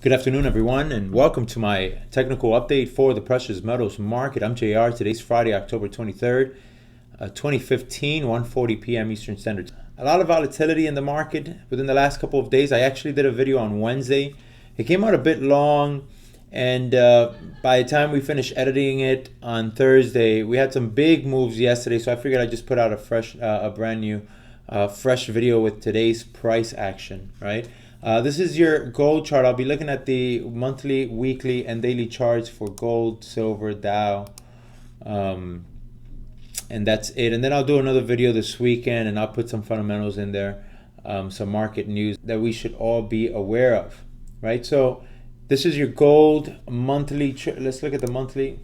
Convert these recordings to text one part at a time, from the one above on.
Good afternoon, everyone, and welcome to my technical update for the precious metals market. I'm JR. Today's Friday, October 23rd, 2015, 1:40 p.m. Eastern Standard Time. A lot of volatility in the market within the last couple of days. I actually did a video on Wednesday. It came out a bit long, and by the time we finished editing it on Thursday, we had some big moves yesterday, so I figured I'd just put out a brand new, fresh video with today's price action, right? This is your gold chart. I'll be looking at the monthly, weekly, and daily charts for gold, silver, Dow, and that's it. And then I'll do another video this weekend, and I'll put some fundamentals in there, some market news that we should all be aware of, right? So this is your gold monthly. Let's look at the monthly.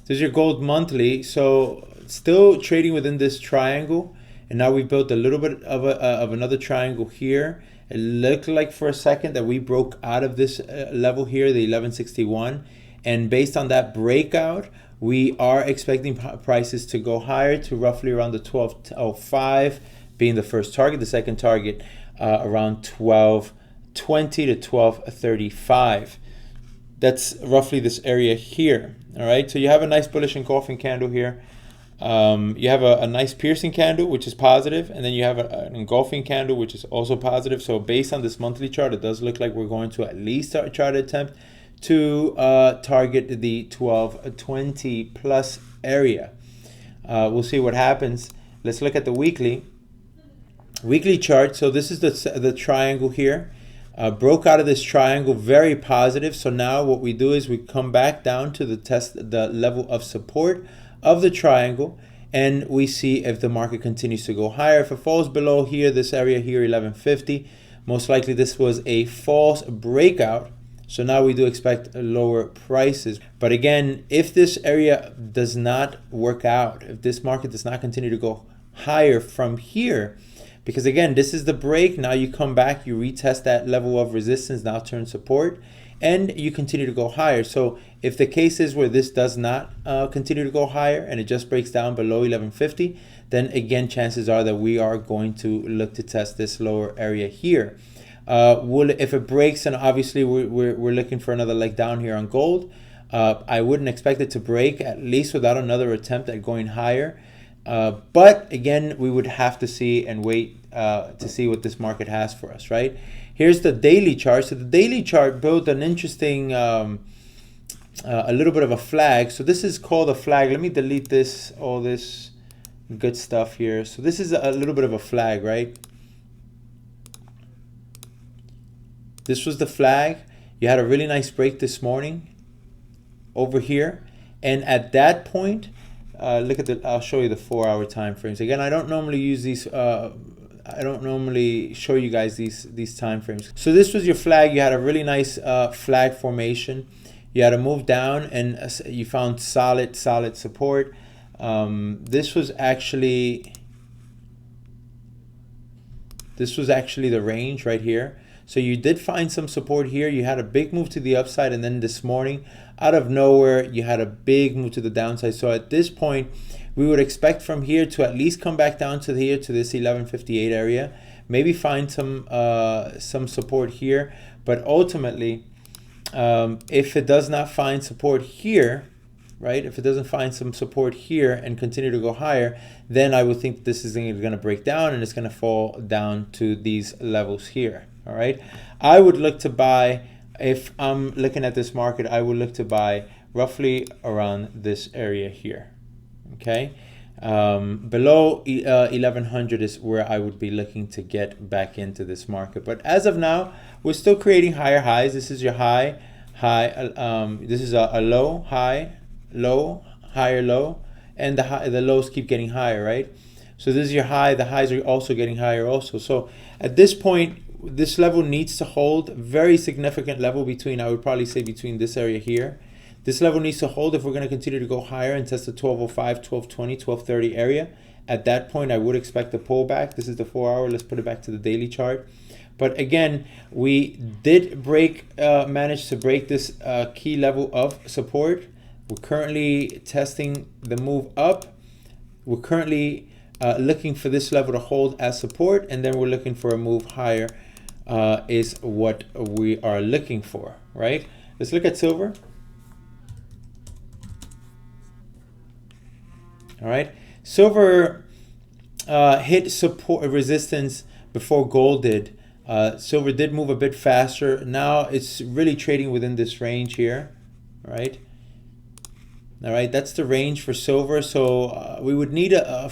This is your gold monthly. So still trading within this triangle. And now we built a little bit of another triangle here. It looked like for a second that we broke out of this level here, the 1161. And based on that breakout, we are expecting prices to go higher to roughly around the 1205 being the first target. The second target around 1220 to 1235. That's roughly this area here. All right, so you have a nice bullish engulfing candle here. You have a nice piercing candle, which is positive, and then you have an engulfing candle, which is also positive. So based on this monthly chart, it does look like we're going to at least try to attempt to target the 1220 plus area. We'll see what happens. Let's look at the weekly chart. So this is the triangle here. Broke out of this triangle, very positive. So now what we do is we come back down to the level of support of the triangle, and we see if the market continues to go higher. If it falls below here, this area here, 1150, most likely this was a false breakout. So now we do expect lower prices. But again, if this area does not work out, if this market does not continue to go higher from here, because again, this is the break, now you come back, you retest that level of resistance, now turn support, and you continue to go higher. So if the case is where this does not continue to go higher and it just breaks down below 1150, then again, chances are that we are going to look to test this lower area here. If it breaks, and obviously we're looking for another leg down here on gold, I wouldn't expect it to break, at least without another attempt at going higher. But again, we would have to see and wait to see what this market has for us, right? Here's the daily chart. So the daily chart built an interesting, a little bit of a flag. So this is called a flag. Let me delete this, all this good stuff here. So this is a little bit of a flag, right? This was the flag. You had a really nice break this morning over here. And at that point, look at I'll show you the 4-hour time frames. Again, I don't normally use these, I don't normally show you guys these time frames. So this was your flag. You had a really nice flag formation. You had to move down, and you found solid support. This was actually the range right here. So you did find some support here. You had a big move to the upside, and then this morning, out of nowhere, you had a big move to the downside. So at this point, we would expect from here to at least come back down to here to this 1158 area, maybe find some support here. But ultimately, if it does not find support here, right? If it doesn't find some support here and continue to go higher, then I would think this is going to break down and it's going to fall down to these levels here. All right. I would look to buy, if I'm looking at this market, I would look to buy roughly around this area here. Okay. Below 1100 is where I would be looking to get back into this market. But as of now, we're still creating higher highs. This is your high. This is a low, high, low, higher low, and the lows keep getting higher, right? So this is your high. The highs are also getting higher also. So at this point, this level needs to hold, very significant level between, I would probably say between this area here. This level needs to hold if we're going to continue to go higher and test the 1205, 1220, 1230 area. At that point, I would expect a pullback. This is the 4-hour. Let's put it back to the daily chart. But again, we did manage to break this key level of support. We're currently testing the move up. We're currently looking for this level to hold as support, and then we're looking for a move higher is what we are looking for, right? Let's look at silver. All right, silver hit support resistance before gold did. Silver did move a bit faster. Now it's really trading within this range here. All right, that's the range for silver. So we would need a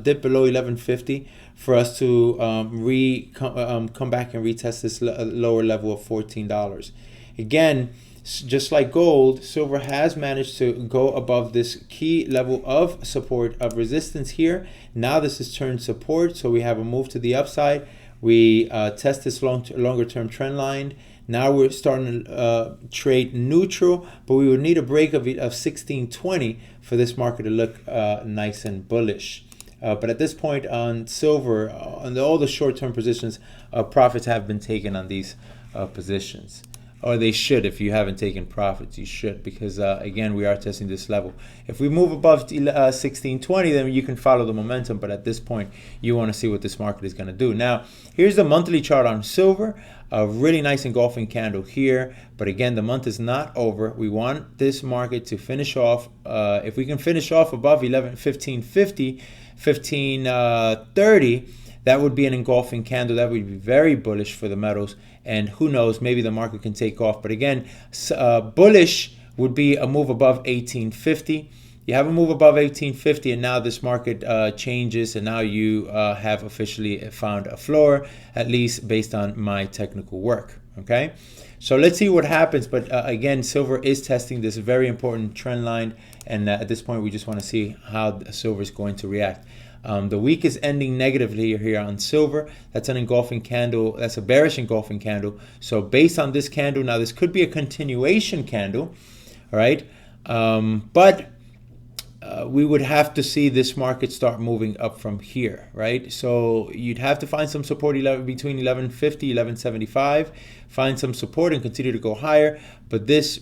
dip below 1150 for us to come back and retest this lower level of $14. Again, just like gold, silver has managed to go above this key level of support of resistance here. Now this is turned support, so we have a move to the upside. We test this longer term trend line. Now we're starting to trade neutral, but we would need a break of 1620 for this market to look nice and bullish. But at this point on silver, on all the short-term positions, profits have been taken on these positions. Or they should. If you haven't taken profits, you should, because again, we are testing this level. If we move above 1620, then you can follow the momentum, but at this point you want to see what this market is going to do. Now here's the monthly chart on silver. A really nice engulfing candle here, but again, the month is not over. We want this market to finish off. If we can finish off above 1550, 1530, that would be an engulfing candle. That would be very bullish for the metals, and who knows, maybe the market can take off. But again, bullish would be a move above 1850. You have a move above 1850, and now this market changes, and now you have officially found a floor, at least based on my technical work. Okay, so let's see what happens. But again, silver is testing this very important trend line, and at this point we just want to see how silver is going to react. The week is ending negatively here on silver. That's an engulfing candle. That's a bearish engulfing candle. So based on this candle, now this could be a continuation candle, all right? But we would have to see this market start moving up from here, right? So you'd have to find some support between 1150, 1175, find some support and continue to go higher. But this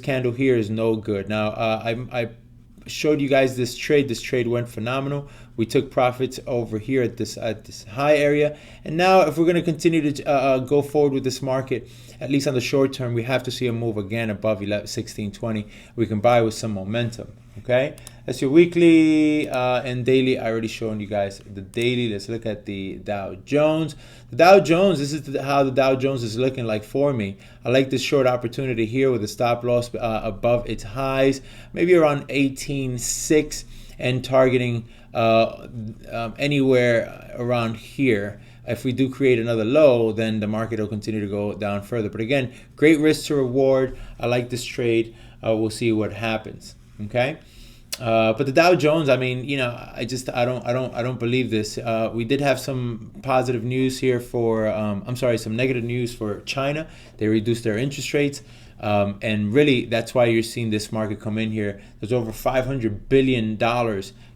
candle here is no good. Now I showed you guys this trade. This trade went phenomenal. We took profits over here at this high area, and now if we're going to continue to go forward with this market, at least on the short term, we have to see a move again above 1620. We can buy with some momentum. Okay, that's your weekly and daily. I already shown you guys the daily. Let's look at the Dow Jones. The Dow Jones, this is how the Dow Jones is looking like for me. I like this short opportunity here with a stop loss above its highs, maybe around 18.6, and targeting anywhere around here. If we do create another low, then the market will continue to go down further. But again, great risk to reward. I like this trade. We'll see what happens. Okay, but the Dow Jones, I mean, you know, I don't believe this. We did have some positive news here for some negative news for China. They reduced their interest rates, and really that's why you're seeing this market come in here. There's over $500 billion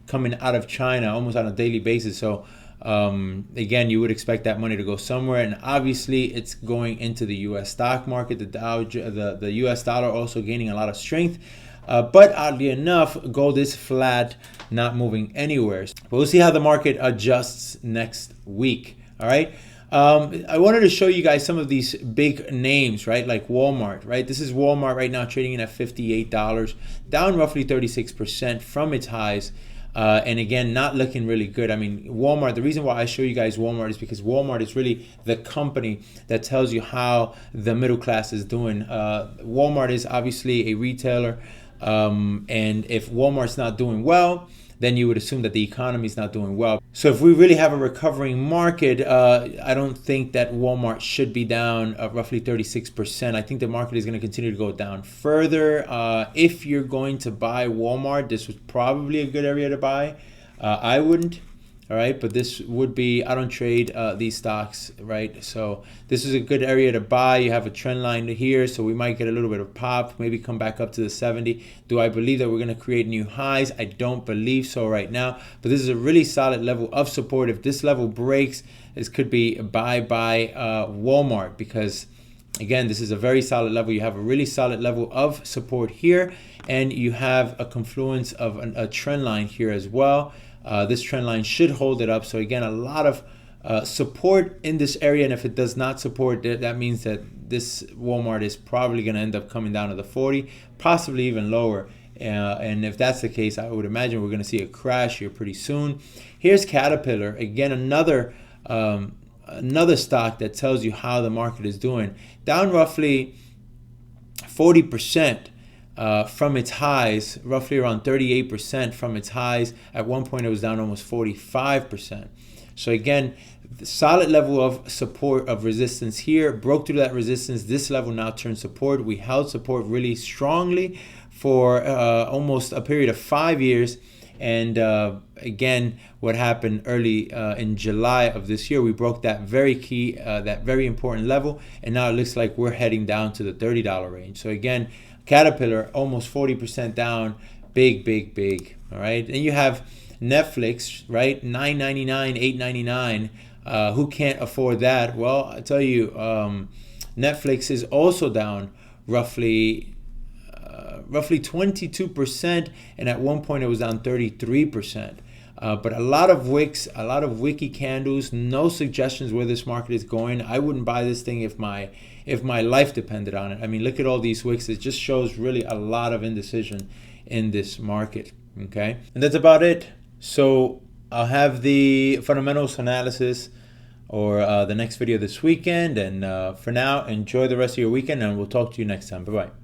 coming out of China almost on a daily basis. So again, you would expect that money to go somewhere, and obviously it's going into the U.S. stock market. The U.S. dollar also gaining a lot of strength. But oddly enough, gold is flat, not moving anywhere. But we'll see how the market adjusts next week. All right. I wanted to show you guys some of these big names, right? Like Walmart, right? This is Walmart right now trading in at $58, down roughly 36% from its highs. And again, not looking really good. I mean, Walmart, the reason why I show you guys Walmart is because Walmart is really the company that tells you how the middle class is doing. Walmart is obviously a retailer. And if Walmart's not doing well, then you would assume that the economy is not doing well. So if we really have a recovering market, I don't think that Walmart should be down roughly 36%. I think the market is going to continue to go down further. If you're going to buy Walmart, this was probably a good area to buy. I wouldn't. All right, but this would be, I don't trade these stocks, right? So this is a good area to buy. You have a trend line here, so we might get a little bit of pop, maybe come back up to the 70. Do I believe that we're going to create new highs? I don't believe so right now, but this is a really solid level of support. If this level breaks, this could be buy Walmart, because again, this is a very solid level. You have a really solid level of support here, and you have a confluence of a trend line here as well. This trend line should hold it up. So again, a lot of support in this area, and if it does not support, that means that this Walmart is probably going to end up coming down to the 40, possibly even lower. And if that's the case, I would imagine we're going to see a crash here pretty soon. Here's Caterpillar, again, another stock that tells you how the market is doing. Down roughly 40% from its highs, roughly around 38% from its highs. At one point, it was down almost 45%. So again, the solid level of support, of resistance here, broke through that resistance. This level now turned support. We held support really strongly for almost a period of 5 years. And again, what happened early in July of this year, we broke that very key, that very important level. And now it looks like we're heading down to the $30 range. So again, Caterpillar almost 40% down, big, big, big. All right. And you have Netflix, right? $9.99, $8.99. Who can't afford that? Well, I tell you, Netflix is also down roughly 22%, and at one point it was down 33%. But a lot of wicks, a lot of wiki candles, no suggestions where this market is going. I wouldn't buy this thing if my life depended on it. I mean, look at all these wicks. It just shows really a lot of indecision in this market. Okay, and that's about it. So I'll have the fundamentals analysis or the next video this weekend. And for now, enjoy the rest of your weekend, and we'll talk to you next time. Bye-bye.